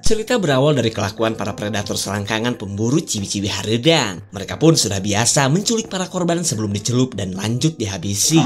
Cerita berawal dari kelakuan para predator selangkangan pemburu ciwi-ciwi haredan. Mereka pun sudah biasa menculik para korban sebelum dicelup dan lanjut dihabisi.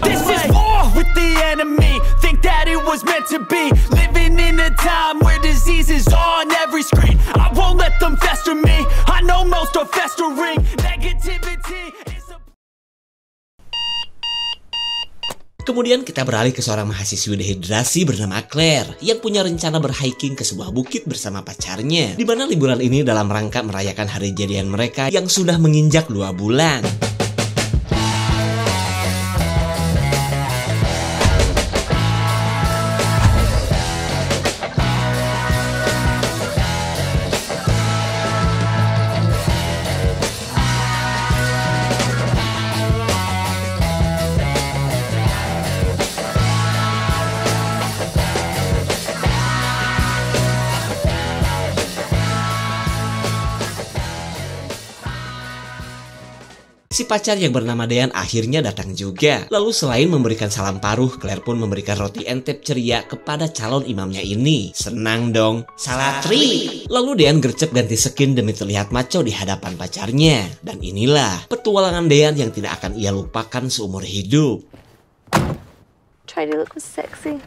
This is war with the enemy. Think that it was meant to be. Living in a time where disease is on every screen. I won't let them fester me. I know most are festering. Negativity is a... Kemudian kita beralih ke seorang mahasiswi dehidrasi bernama Claire yang punya rencana berhiking ke sebuah bukit bersama pacarnya, di mana liburan ini dalam rangka merayakan hari jadian mereka yang sudah menginjak 2 bulan. Si pacar yang bernama Dean akhirnya datang juga. Lalu selain memberikan salam paruh, Claire pun memberikan roti entep ceria kepada calon imamnya ini. Senang dong, salatri. Lalu Dean gercep ganti skin demi terlihat maco di hadapan pacarnya. Dan inilah petualangan Dean yang tidak akan ia lupakan seumur hidup. Try to look sexy.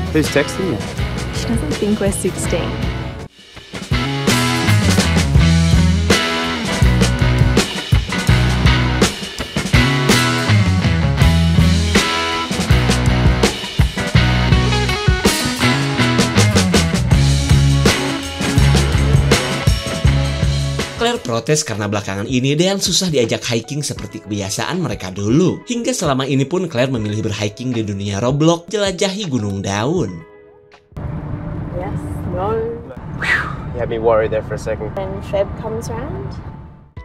Who's texting you? She doesn't think we're 16. Claire protes karena belakangan ini Dean susah diajak hiking seperti kebiasaan mereka dulu. Hingga selama ini pun Claire memilih berhiking di dunia Roblox, jelajahi gunung daun. Yes, no. You had me worried there for a second. When Feb comes round.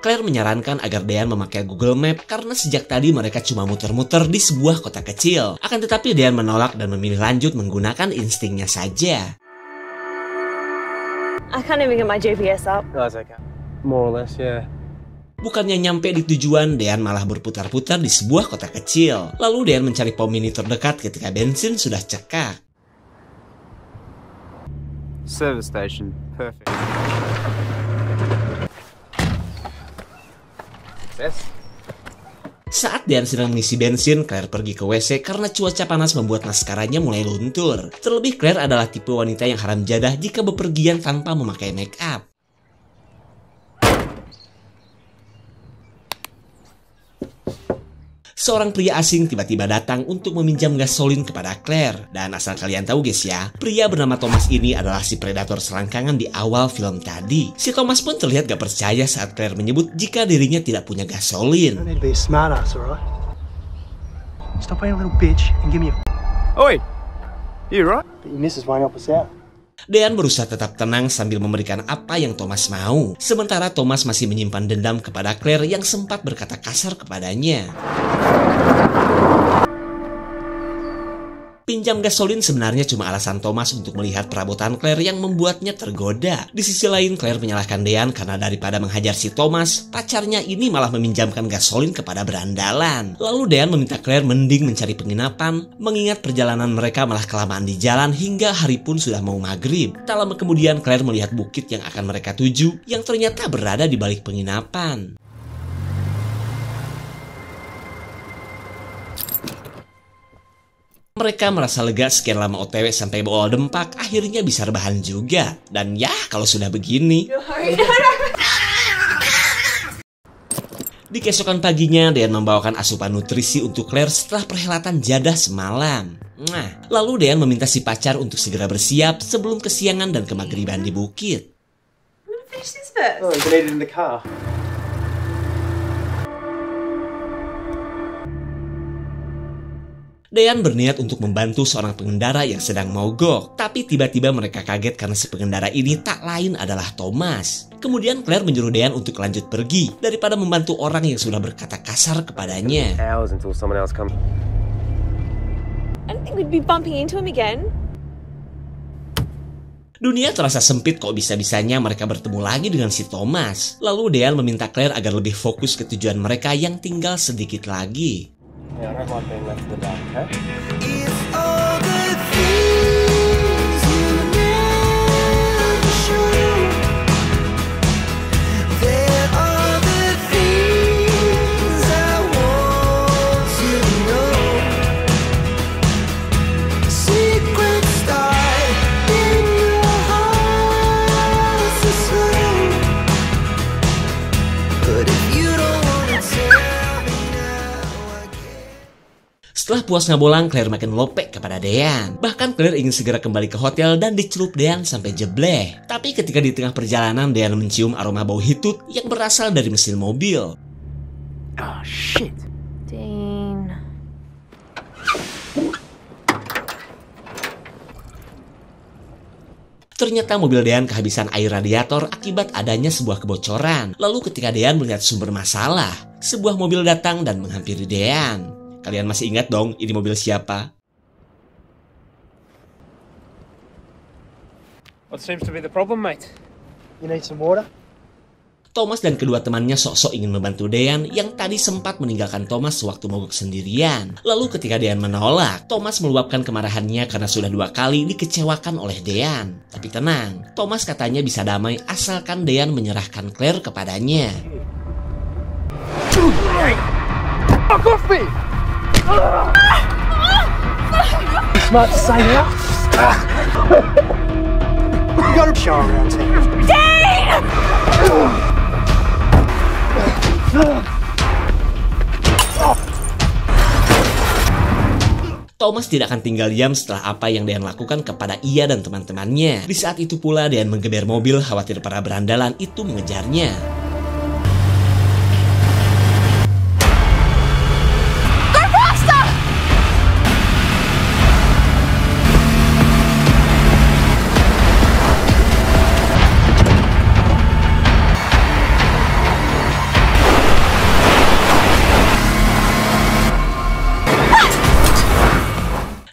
Claire menyarankan agar Dean memakai Google Map karena sejak tadi mereka cuma muter-muter di sebuah kota kecil. Akan tetapi Dean menolak dan memilih lanjut menggunakan instingnya saja. I can't even get my GPS up. No, that's okay. More or less, yeah. Bukannya nyampe di tujuan, Dean malah berputar-putar di sebuah kota kecil. Lalu Dean mencari pom mini terdekat ketika bensin sudah cekak. Service station. Perfect. Yes. Saat Dean sedang mengisi bensin, Claire pergi ke WC karena cuaca panas membuat maskaranya mulai luntur. Terlebih Claire adalah tipe wanita yang haram jadah jika bepergian tanpa memakai make up. Seorang pria asing tiba-tiba datang untuk meminjam gasolin kepada Claire. Dan asal kalian tahu guys ya, pria bernama Thomas ini adalah si predator selangkangan di awal film tadi. Si Thomas pun terlihat gak percaya saat Claire menyebut jika dirinya tidak punya gasolin. Oi! You right? Dean berusaha tetap tenang sambil memberikan apa yang Thomas mau. Sementara Thomas masih menyimpan dendam kepada Claire yang sempat berkata kasar kepadanya. Pinjam gasolin sebenarnya cuma alasan Thomas untuk melihat perabotan Claire yang membuatnya tergoda. Di sisi lain, Claire menyalahkan Dean karena daripada menghajar si Thomas, pacarnya ini malah meminjamkan gasolin kepada berandalan. Lalu Dean meminta Claire mending mencari penginapan, mengingat perjalanan mereka malah kelamaan di jalan hingga hari pun sudah mau maghrib. Tak lama kemudian, Claire melihat bukit yang akan mereka tuju, yang ternyata berada di balik penginapan. Mereka merasa lega sekian lama OTW sampai bawa dempak, akhirnya bisa rebahan juga. Dan ya, kalau sudah begini. Di keesokan paginya, Dean membawakan asupan nutrisi untuk Claire setelah perhelatan jadah semalam. Lalu Dean meminta si pacar untuk segera bersiap sebelum kesiangan dan kemagriban di bukit. Oh, you can eat it in the car. Dean berniat untuk membantu seorang pengendara yang sedang mogok. Tapi tiba-tiba mereka kaget karena si pengendara ini tak lain adalah Thomas. Kemudian Claire menyuruh Dean untuk lanjut pergi daripada membantu orang yang sudah berkata kasar kepadanya. Hours until someone else comes. I don't think we'd be bumping into him again. Dunia terasa sempit kok bisa-bisanya mereka bertemu lagi dengan si Thomas. Lalu Dean meminta Claire agar lebih fokus ke tujuan mereka yang tinggal sedikit lagi. Yeah, I don't like being left in the dark, okay? It's all the things you never show. There are the things I want to know. Secrets start in your heart so slow. But if you don't wanna tell me now, I can't. Setelah puas ngabolang, Claire makin lope kepada Dean. Bahkan Claire ingin segera kembali ke hotel dan dicelup Dean sampai jebleh. Tapi ketika di tengah perjalanan, Dean mencium aroma bau hitut yang berasal dari mesin mobil. Oh, shit. Dean. Ternyata mobil Dean kehabisan air radiator akibat adanya sebuah kebocoran. Lalu ketika Dean melihat sumber masalah, sebuah mobil datang dan menghampiri Dean. Kalian masih ingat dong ini mobil siapa? What seems to be the problem, mate? You need some water? Thomas dan kedua temannya sok-sok ingin membantu Dean yang tadi sempat meninggalkan Thomas sewaktu mogok sendirian. Lalu ketika Dean menolak, Thomas meluapkan kemarahannya karena sudah 2 kali dikecewakan oleh Dean. Tapi tenang, Thomas katanya bisa damai asalkan Dean menyerahkan Claire kepadanya. Fuck off me! Smart to say that. You got a show around town. Thomas tidak akan tinggal diam setelah apa yang Dean lakukan kepada ia dan teman-temannya. Di saat itu pula Dean menggeber mobil khawatir para berandalan itu mengejarnya.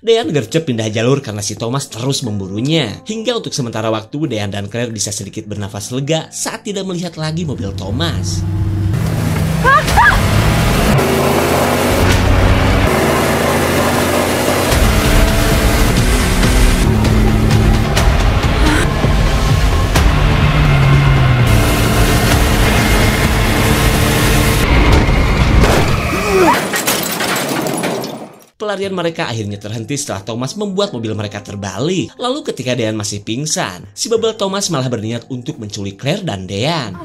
Dean gercep pindah jalur karena si Thomas terus memburunya. Hingga untuk sementara waktu Dean dan Claire bisa sedikit bernafas lega saat tidak melihat lagi mobil Thomas. Pelarian mereka akhirnya terhenti setelah Thomas membuat mobil mereka terbalik. Lalu ketika Dean masih pingsan, si bebel Thomas malah berniat untuk menculik Claire dan Dean.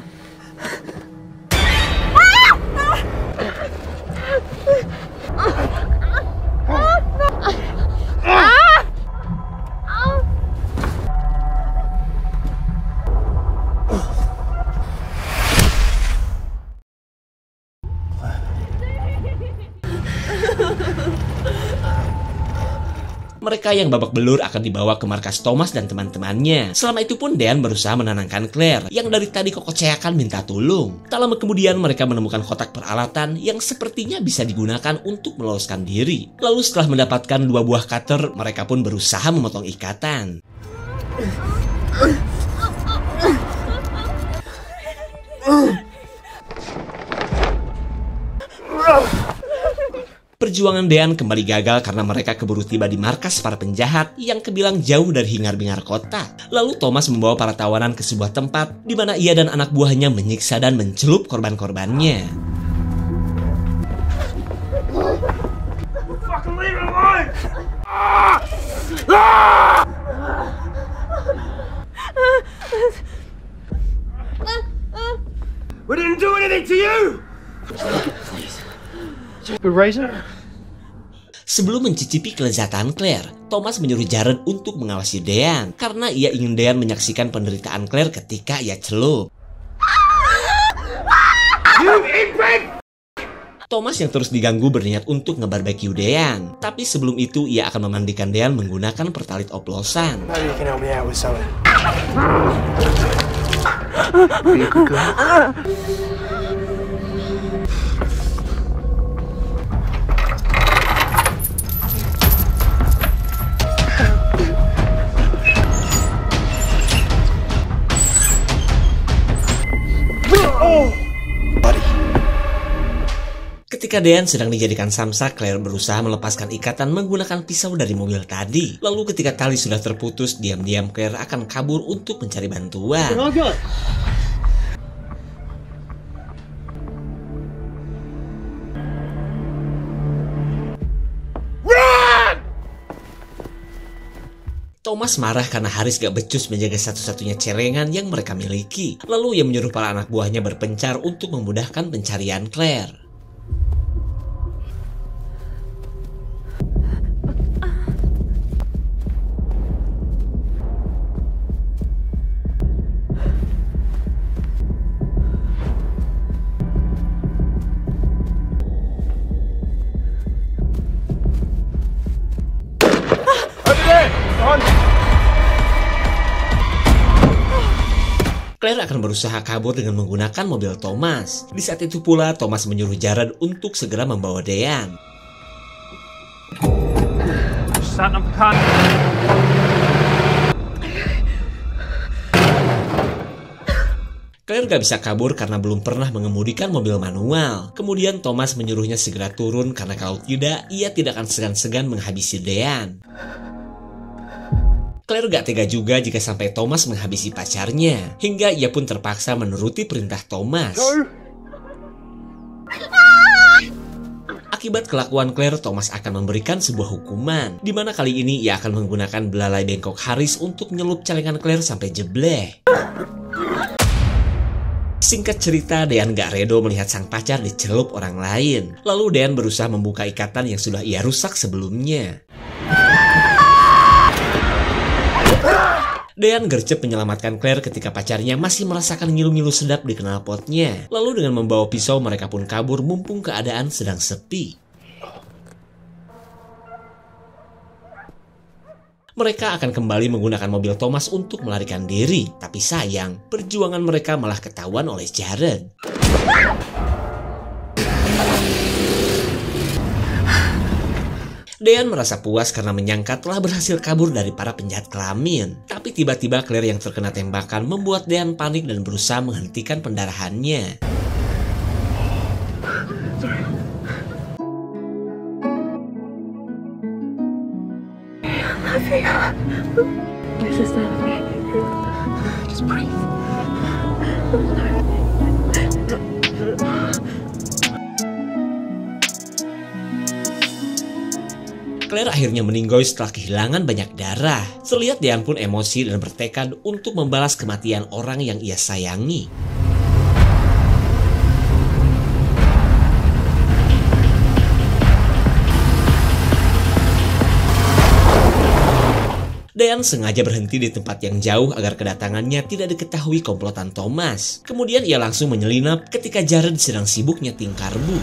Mereka yang babak belur akan dibawa ke markas Thomas dan teman-temannya. Selama itu pun Dean berusaha menenangkan Claire yang dari tadi kokeceakan minta tolong. Tak lama kemudian mereka menemukan kotak peralatan yang sepertinya bisa digunakan untuk meloloskan diri. Lalu setelah mendapatkan 2 buah cutter, mereka pun berusaha memotong ikatan. Perjuangan Dean kembali gagal karena mereka keburu tiba di markas para penjahat yang kebilang jauh dari hingar-bingar kota. Lalu Thomas membawa para tawanan ke sebuah tempat di mana ia dan anak buahnya menyiksa dan mencelup korban-korbannya. We didn't do anything to you! Good razor? Sebelum mencicipi kelezatan Claire, Thomas menyuruh Jared untuk mengawasi Dean karena ia ingin Dean menyaksikan penderitaan Claire ketika ia celup. Thomas yang terus diganggu berniat untuk ngebarbeque Dean, tapi sebelum itu ia akan memandikan Dean menggunakan pertalit oplosan. Maybe you can help me out with something. Ketika Dean sedang dijadikan samsak, Claire berusaha melepaskan ikatan menggunakan pisau dari mobil tadi. Lalu ketika tali sudah terputus, diam-diam Claire akan kabur untuk mencari bantuan. Thomas marah karena Haris gak becus menjaga satu-satunya celengan yang mereka miliki. Lalu ia menyuruh para anak buahnya berpencar untuk memudahkan pencarian Claire. Claire akan berusaha kabur dengan menggunakan mobil Thomas. Di saat itu pula, Thomas menyuruh Jared untuk segera membawa Dean. Claire gak bisa kabur karena belum pernah mengemudikan mobil manual. Kemudian Thomas menyuruhnya segera turun karena kalau tidak, ia tidak akan segan-segan menghabisi Dean. Claire gak tega juga jika sampai Thomas menghabisi pacarnya, hingga ia pun terpaksa menuruti perintah Thomas. Akibat kelakuan Claire, Thomas akan memberikan sebuah hukuman, di mana kali ini ia akan menggunakan belalai bengkok Haris untuk nyelup celengan Claire sampai jebleh. Singkat cerita, Dean gak redo melihat sang pacar dicelup orang lain. Lalu Dean berusaha membuka ikatan yang sudah ia rusak sebelumnya. Dean gercep menyelamatkan Claire ketika pacarnya masih merasakan ngilu-ngilu sedap di knalpotnya. Lalu dengan membawa pisau mereka pun kabur mumpung keadaan sedang sepi. Mereka akan kembali menggunakan mobil Thomas untuk melarikan diri. Tapi sayang, perjuangan mereka malah ketahuan oleh Jared. Dean merasa puas karena menyangka telah berhasil kabur dari para penjahat kelamin. Tapi tiba-tiba Claire yang terkena tembakan membuat Dean panik dan berusaha menghentikan pendarahannya. Claire akhirnya meninggoy setelah kehilangan banyak darah. Terlihat Dean pun emosi dan bertekad untuk membalas kematian orang yang ia sayangi. Dean sengaja berhenti di tempat yang jauh agar kedatangannya tidak diketahui komplotan Thomas. Kemudian ia langsung menyelinap ketika Jared sedang sibuk nyeting karbu.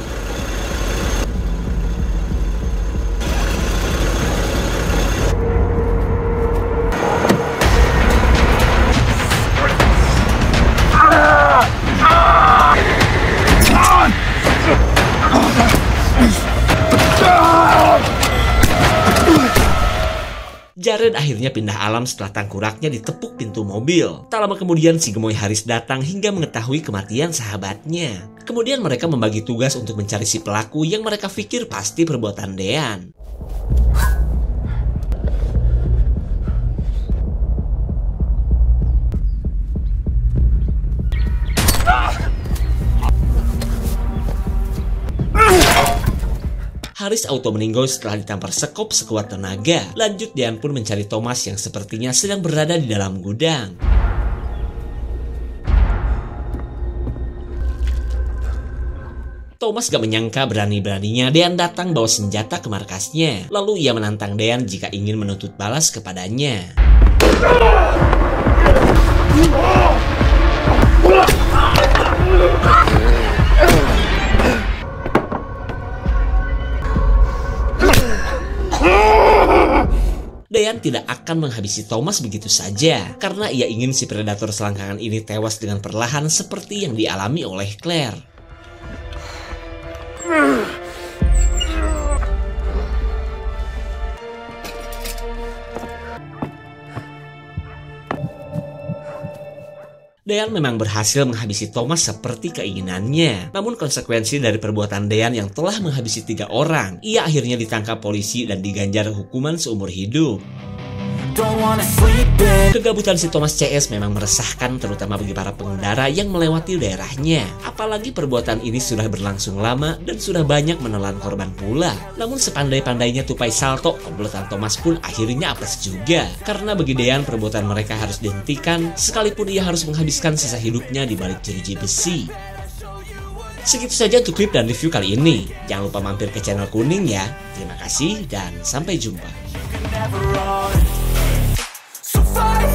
Jared akhirnya pindah alam setelah tengkoraknya ditepuk pintu mobil. Tak lama kemudian si gemoy Haris datang hingga mengetahui kematian sahabatnya. Kemudian mereka membagi tugas untuk mencari si pelaku yang mereka pikir pasti perbuatan Dean. Haris auto meninggal setelah ditampar sekop sekuat tenaga. Lanjut Dean pun mencari Thomas yang sepertinya sedang berada di dalam gudang. Thomas gak menyangka berani-beraninya Dean datang bawa senjata ke markasnya. Lalu ia menantang Dean jika ingin menuntut balas kepadanya. Dean tidak akan menghabisi Thomas begitu saja, karena ia ingin si predator selangkangan ini tewas dengan perlahan seperti yang dialami oleh Claire. Dean memang berhasil menghabisi Thomas seperti keinginannya. Namun konsekuensi dari perbuatan Dean yang telah menghabisi 3 orang, ia akhirnya ditangkap polisi dan diganjar hukuman seumur hidup. Kegabutan si Thomas CS memang meresahkan terutama bagi para pengendara yang melewati daerahnya. Apalagi perbuatan ini sudah berlangsung lama dan sudah banyak menelan korban pula. Namun sepandai-pandainya tupai salto, komplotan Thomas pun akhirnya apes juga. Karena bagi Dean perbuatan mereka harus dihentikan, sekalipun ia harus menghabiskan sisa hidupnya di balik jeruji besi. Segitu saja untuk klip dan review kali ini. Jangan lupa mampir ke channel kuning ya. Terima kasih dan sampai jumpa. So fight